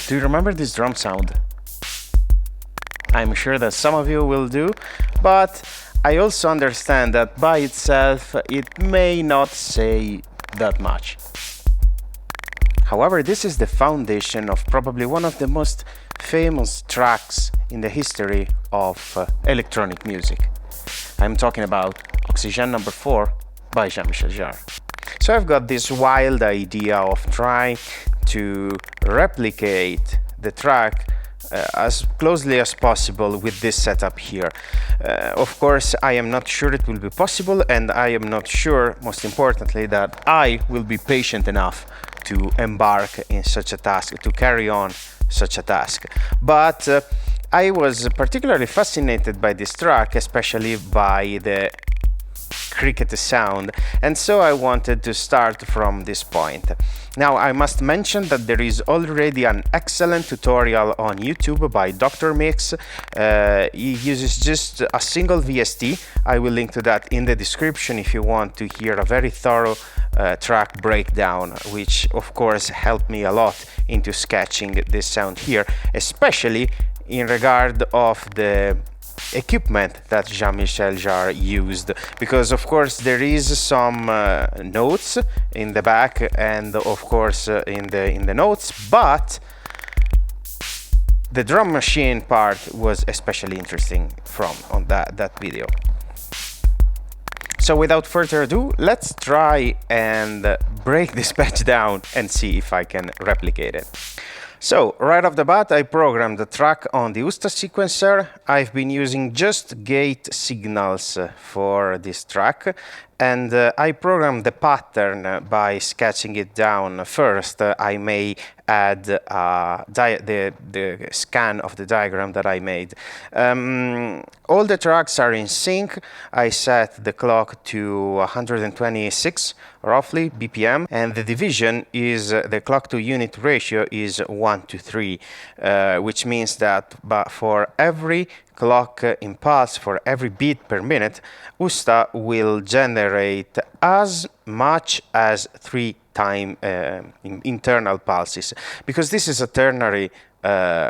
Do you remember this drum sound? I'm sure that some of you will do, but I also understand that by itself it may not say that much. However, this is the foundation of probably one of the most famous tracks in the history of electronic music. I'm talking about Oxygene number 4 by Jean Michel Jarre. So I've got this wild idea of trying to replicate the track as closely as possible with this setup here. Of course, I am not sure it will be possible, and I am not sure, most importantly, that I will be patient enough to embark in such a task, to carry on such a task. But I was particularly fascinated by this track, especially by the cricket sound, and so I wanted to start from this point. Now I must mention that there is already an excellent tutorial on YouTube by Dr. Mix. He uses just a single VST. I will link to that in the description if you want to hear a very thorough track breakdown, which of course helped me a lot into sketching this sound here, especially in regard of the equipment that Jean Michel Jarre used, because of course there is some notes in the back and of course in the notes, but the drum machine part was especially interesting on that video. So without further ado, let's try and break this patch down and see if I can replicate it. So, right off the bat, I programmed the track on the Usta sequencer. I've been using just gate signals for this track, and I programmed the pattern by sketching it down first. I may add the scan of the diagram that I made. All the tracks are in sync. I set the clock to 126 roughly BPM, and the division is the clock to unit ratio is 1:3, which means that for every clock impulse, for every beat per minute, Usta will generate as much as 3 time internal pulses, because this is a ternary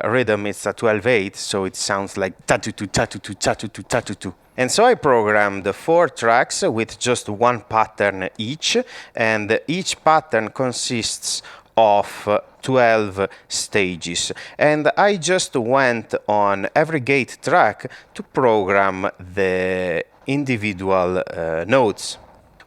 rhythm. It's a 12/8, so it sounds like ta-tu-tu, ta-tu-tu, ta-tu-tu, ta-tu-tu. And so I programmed 4 tracks with just 1 pattern each, and each pattern consists of 12 stages. And I just went on every gate track to program the individual notes.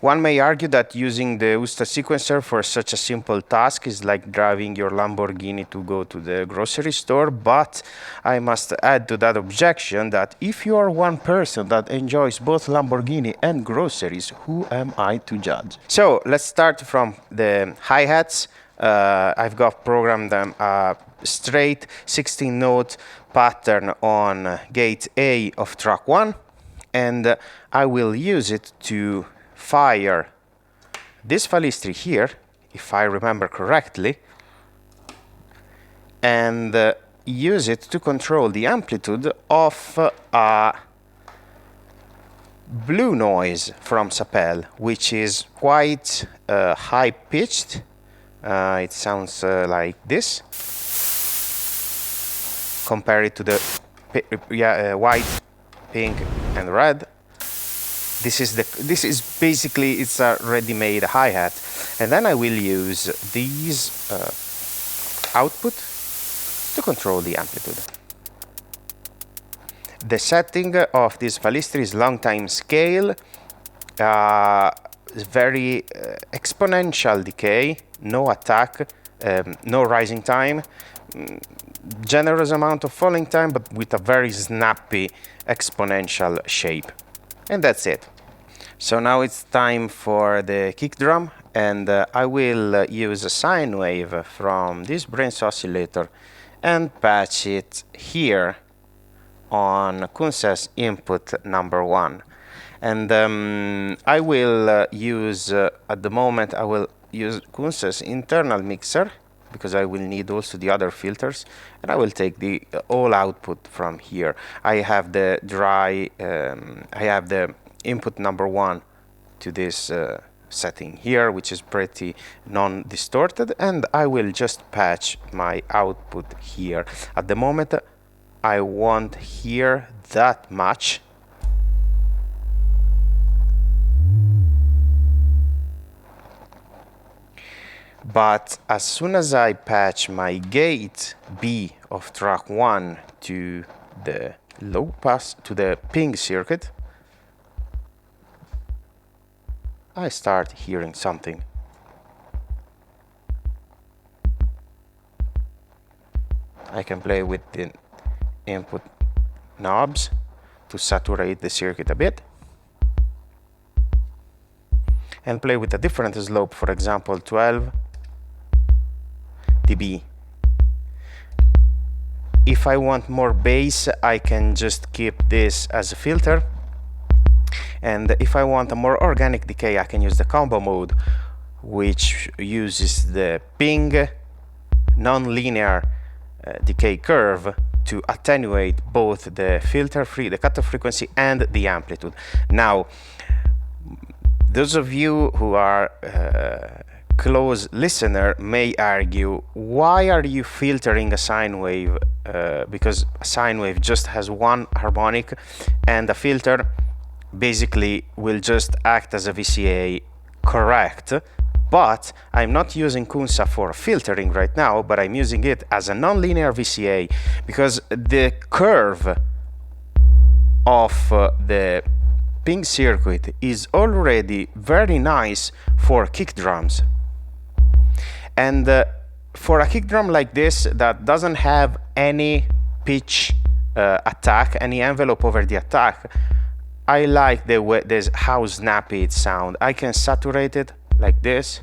One may argue that using the Usta sequencer for such a simple task is like driving your Lamborghini to go to the grocery store, but I must add to that objection that if you are one person that enjoys both Lamborghini and groceries, who am I to judge? So let's start from the hi-hats. I've got programmed them a straight 16-note pattern on gate A of track 1, and I will use it to fire this Falistri here, if I remember correctly, and use it to control the amplitude of a blue noise from Sapel, which is quite high-pitched. It sounds like this. Compare it to the white, pink, and red. This is basically, it's a ready-made hi-hat, and then I will use these output to control the amplitude. The setting of this Falistri is long time scale, very exponential decay, no attack, no rising time, generous amount of falling time, but with a very snappy exponential shape. And that's it. So now it's time for the kick drum, and I will use a sine wave from this Brains oscillator and patch it here on Kunz's input number 1. And I will use, at the moment, I will use Kunz's internal mixer, because I will need also the other filters, and I will take the all output from here. I have the dry, I have the input number 1 to this setting here, which is pretty non-distorted, and I will just patch my output here. At the moment I won't hear that much, but as soon as I patch my gate B of track 1 to the low pass, to the ping circuit, I start hearing something. I can play with the input knobs to saturate the circuit a bit, and play with a different slope, for example 12 dB. If I want more bass, I can just keep this as a filter, and if I want a more organic decay, I can use the combo mode, which uses the ping non-linear decay curve to attenuate both the the cutoff frequency and the amplitude. Now, those of you who are close listener may argue, why are you filtering a sine wave? Because a sine wave just has one harmonic, and a filter basically will just act as a VCA, correct? But I'm not using Kunsa for filtering right now, but I'm using it as a nonlinear VCA, because the curve of the ping circuit is already very nice for kick drums. And for a kick drum like this that doesn't have any pitch attack, any envelope over the attack, I like the way how snappy it sounds. I can saturate it like this.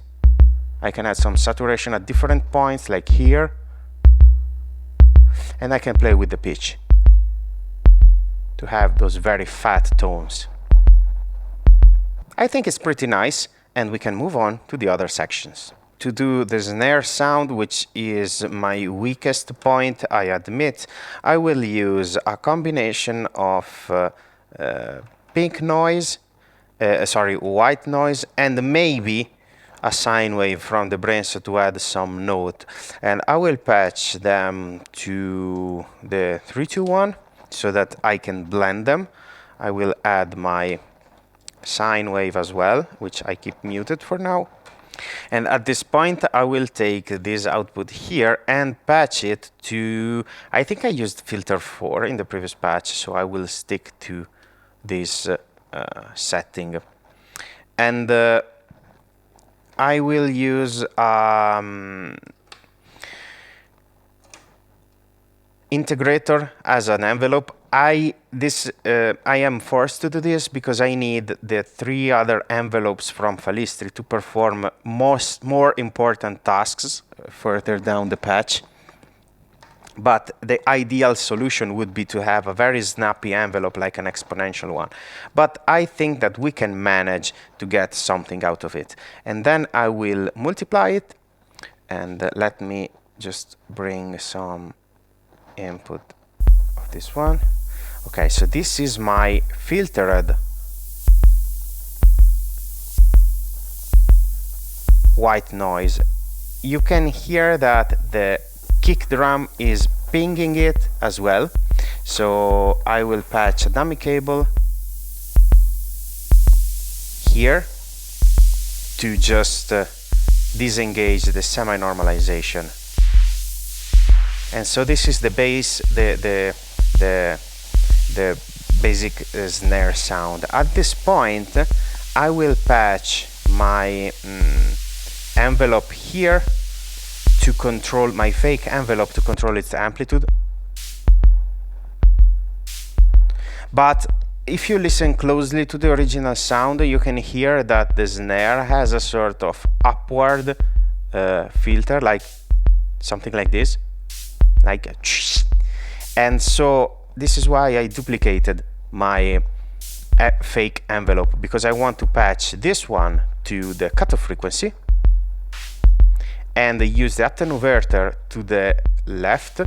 I can add some saturation at different points, like here, and I can play with the pitch to have those very fat tones. I think it's pretty nice, and we can move on to the other sections. To do the snare sound, which is my weakest point, I admit, I will use a combination of white noise, and maybe a sine wave from the brains to add some note. And I will patch them to the 3-2-1 so that I can blend them. I will add my sine wave as well, which I keep muted for now. And at this point I will take this output here and patch it to, I think I used filter 4 in the previous patch, so I will stick to this setting. And I will use integrator as an envelope. I am forced to do this because I need the 3 other envelopes from Falistri to perform more important tasks further down the patch. But the ideal solution would be to have a very snappy envelope like an exponential one. But I think that we can manage to get something out of it. And then I will multiply it, and let me just bring some input of this one. Okay, so this is my filtered white noise. You can hear that the kick drum is pinging it as well. So I will patch a dummy cable here to just disengage the semi-normalization. And so this is the bass, the basic snare sound. At this point, I will patch my envelope here to control my fake envelope, to control its amplitude. But if you listen closely to the original sound, you can hear that the snare has a sort of upward filter, like something like this, like a and so this is why I duplicated my fake envelope, because I want to patch this one to the cutoff frequency and use the attenuator to the left,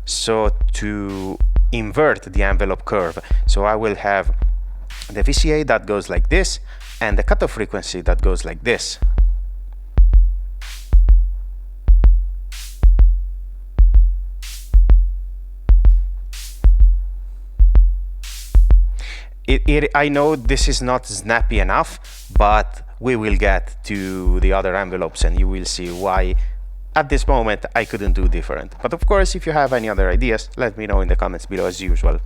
so to invert the envelope curve. So I will have the VCA that goes like this, and the cutoff frequency that goes like this. I know this is not snappy enough, but we will get to the other envelopes and you will see why at this moment I couldn't do different. But of course, if you have any other ideas, let me know in the comments below as usual.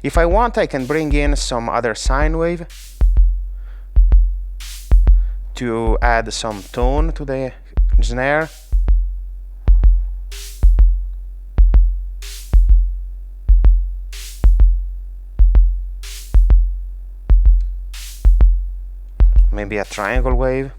If I want, I can bring in some other sine wave to add some tone to the snare. Maybe a triangle wave.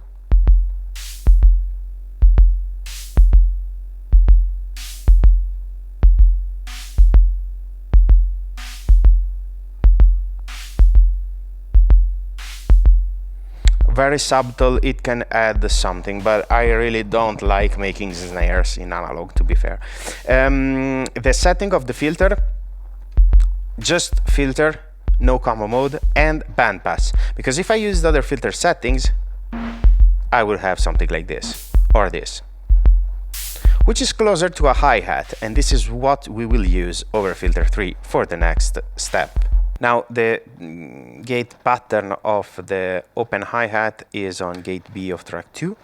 Very subtle, it can add something, but I really don't like making snares in analog, to be fair. The setting of the filter, just filter, no combo mode, and bandpass, because if I use the other filter settings, I will have something like this, or this, which is closer to a hi-hat, and this is what we will use over filter 3 for the next step. Now, the gate pattern of the open hi-hat is on gate B of track 2,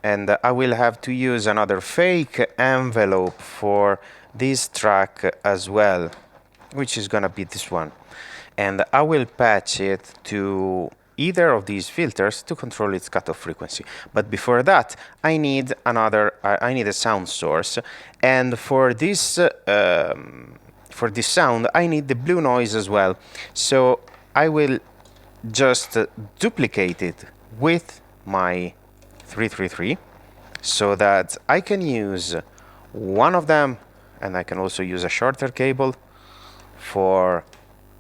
and I will have to use another fake envelope for this track as well, which is gonna be this one. And I will patch it to either of these filters to control its cutoff frequency. But before that, I need a sound source, and for this sound, I need the blue noise as well. So I will just duplicate it with my 333, so that I can use one of them, and I can also use a shorter cable for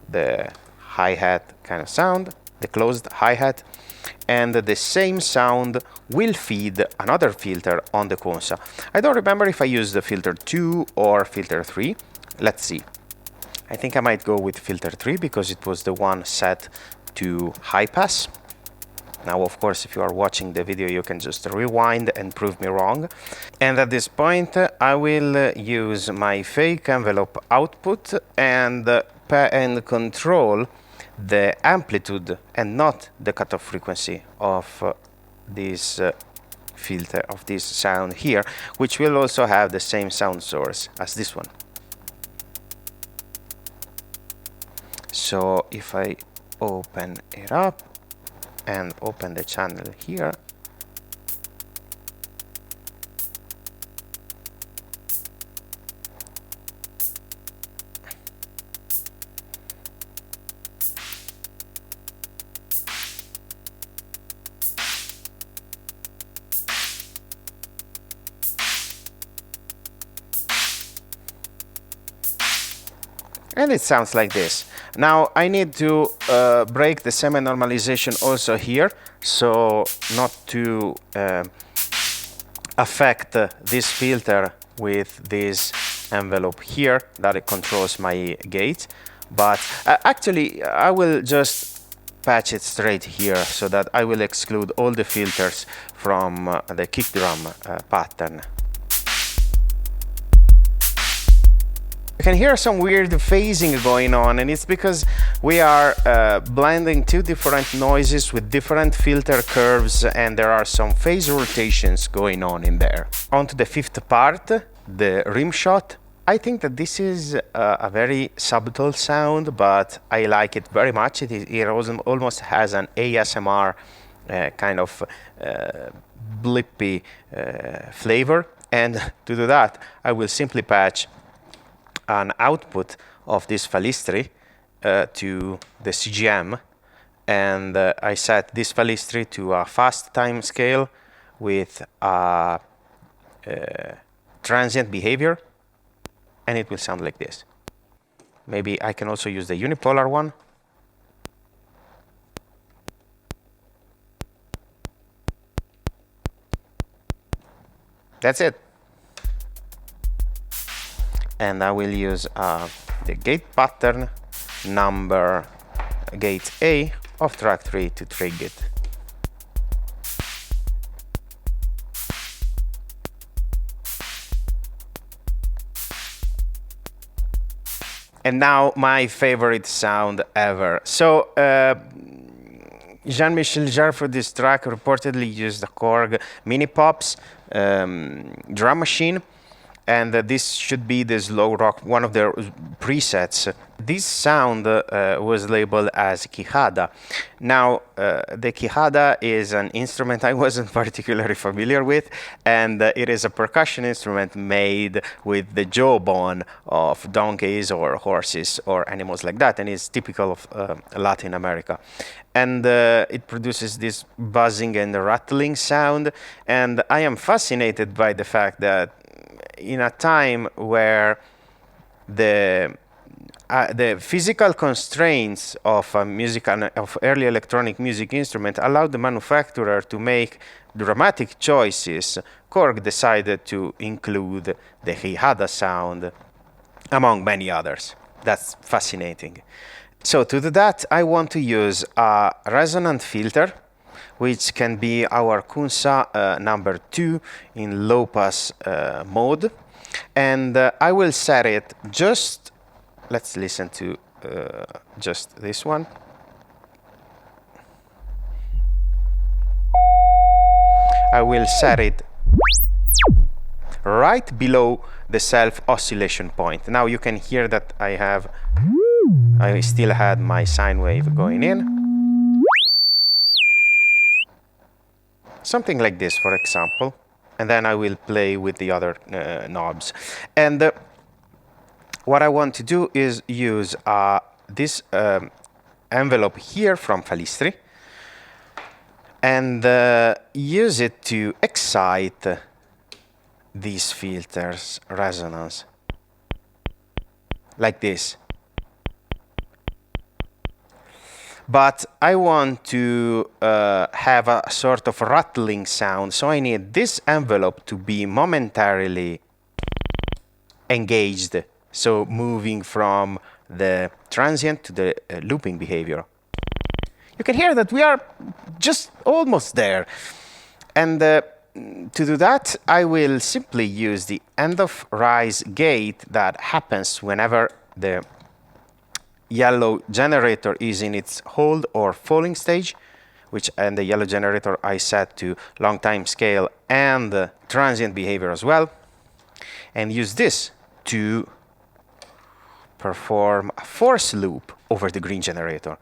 the hi-hat kind of sound, the closed hi-hat, and the same sound will feed another filter on the consa. I don't remember if I used the filter 2 or filter 3. Let's see. I think I might go with filter 3 because it was the one set to high pass. Now, of course, if you are watching the video, you can just rewind and prove me wrong. And at this point, I will use my fake envelope output and control the amplitude and not the cutoff frequency of this filter, of this sound here, which will also have the same sound source as this one. So if I open it up and open the channel here, and it sounds like this. Now I need to break the semi-normalization also here, so not to affect this filter with this envelope here that it controls my gate. But actually I will just patch it straight here so that I will exclude all the filters from the kick drum pattern. You can hear some weird phasing going on, and it's because we are blending two different noises with different filter curves, and there are some phase rotations going on in there. On to the fifth part, the rim shot. I think that this is a very subtle sound, but I like it very much. It almost has an ASMR kind of blippy flavor, and to do that, I will simply patch an output of this Falistri to the CGM, and I set this Falistri to a fast time scale with a transient behavior, and it will sound like this. Maybe I can also use the unipolar one. That's it. And I will use the gate pattern number gate A of track 3 to trigger it. And now my favorite sound ever. So Jean Michel Jarre for this track reportedly used the Korg Mini Pops drum machine, and this should be the slow rock, one of their presets. This sound was labeled as Quijada. Now, the Quijada is an instrument I wasn't particularly familiar with, and it is a percussion instrument made with the jawbone of donkeys or horses or animals like that, and it's typical of Latin America. And it produces this buzzing and rattling sound, and I am fascinated by the fact that in a time where the physical constraints of of early electronic music instrument allowed the manufacturer to make dramatic choices, Korg decided to include the Quijada sound among many others. That's fascinating. So to do that, I want to use a resonant filter, which can be our Kunsa number 2 in low pass mode. And I will set it just, let's listen to just this one. I will set it right below the self oscillation point. Now you can hear that I still had my sine wave going in. Something like this, for example, and then I will play with the other knobs. And what I want to do is use this envelope here from Falistri and use it to excite these filters' resonance, like this. But I want to have a sort of rattling sound, so I need this envelope to be momentarily engaged, so moving from the transient to the looping behavior. You can hear that we are just almost there. And to do that, I will simply use the end of rise gate that happens whenever the yellow generator is in its hold or falling stage, and the yellow generator I set to long time scale and transient behavior as well, and use this to perform a force loop over the green generator.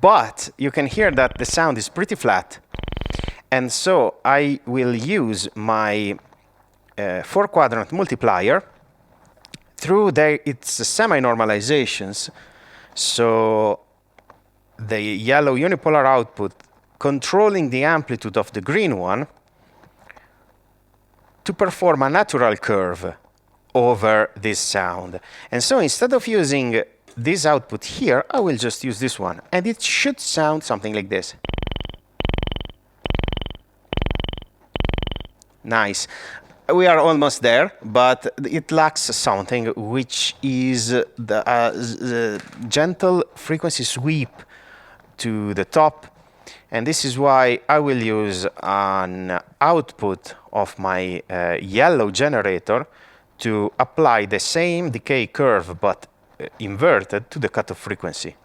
But you can hear that the sound is pretty flat, and so I will use my 4-quadrant multiplier through its semi-normalizations, so the yellow unipolar output controlling the amplitude of the green one to perform a natural curve over this sound. And so instead of using this output here, I will just use this one, and it should sound something like this. Nice. We are almost there, but it lacks something, which is the gentle frequency sweep to the top. And this is why I will use an output of my yellow generator to apply the same decay curve, but inverted to the cutoff frequency.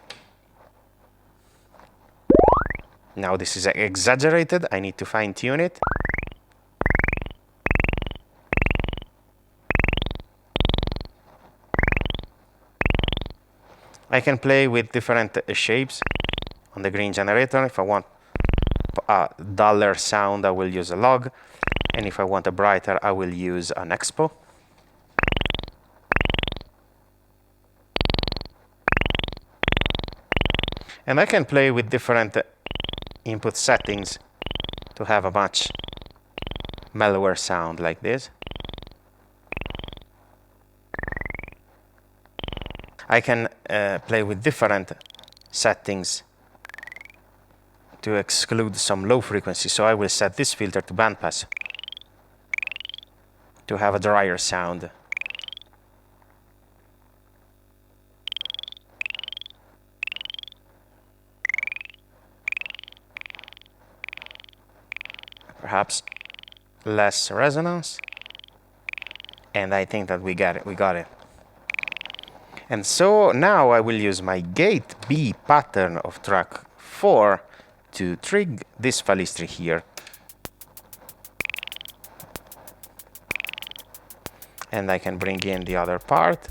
Now this is exaggerated. I need to fine-tune it. I can play with different shapes on the green generator. If I want a duller sound, I will use a log. And if I want a brighter, I will use an expo. And I can play with different input settings to have a much mellower sound like this. I can play with different settings to exclude some low frequency. So I will set this filter to bandpass to have a drier sound. Perhaps less resonance. And I think that we got it. And so now I will use my gate B pattern of track 4 to trig this Falistri here. And I can bring in the other part.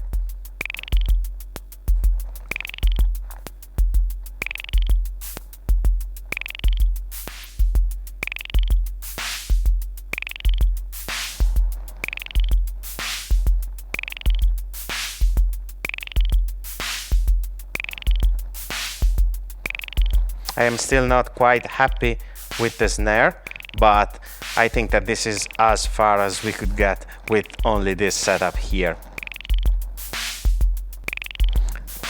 I am still not quite happy with the snare, but I think that this is as far as we could get with only this setup here.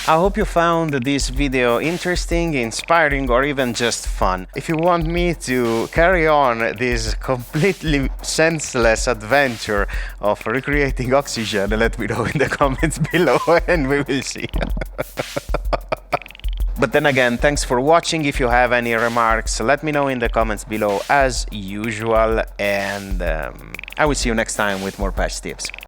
I hope you found this video interesting, inspiring, or even just fun. If you want me to carry on this completely senseless adventure of recreating Oxygene, let me know in the comments below and we will see. But then again, thanks for watching. If you have any remarks, let me know in the comments below as usual, and I will see you next time with more patch tips.